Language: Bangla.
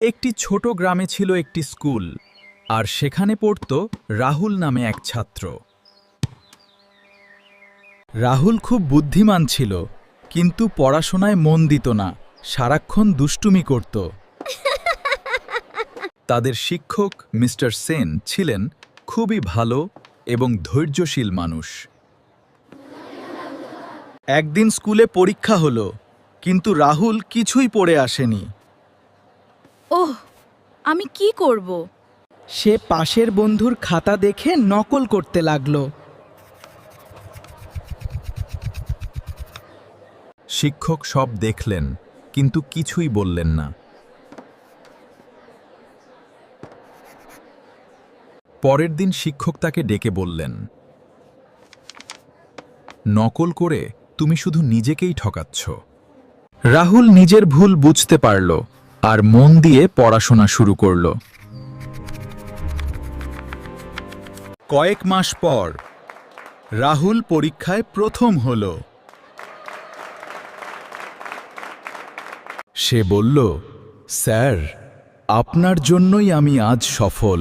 একটি ছোট গ্রামে ছিল একটি স্কুল, আর সেখানে পড়ত রাহুল নামে এক ছাত্র। রাহুল খুব বুদ্ধিমান ছিল, কিন্তু পড়াশোনায় মন দিত না, সারাক্ষণ দুষ্টুমি করত। তাদের শিক্ষক মিস্টার সেন ছিলেন খুবই ভালো এবং ধৈর্যশীল মানুষ। একদিন স্কুলে পরীক্ষা হলো, কিন্তু রাহুল কিছুই পড়ে আসেনি। ওহ, আমি কি করব? সে পাশের বন্ধুর খাতা দেখে নকল করতে লাগলো। শিক্ষক সব দেখলেন, কিন্তু কিছুই বললেন না। পরের দিন শিক্ষক তাকে ডেকে বললেন, নকল করে তুমি শুধু নিজেকেই ঠকাচ্ছ। রাহুল নিজের ভুল বুঝতে পারল আর মন দিয়ে পড়াশোনা শুরু করল। কয়েক মাস পর রাহুল পরীক্ষায় প্রথম হল। সে বলল, স্যার, আপনার জন্যই আমি আজ সফল।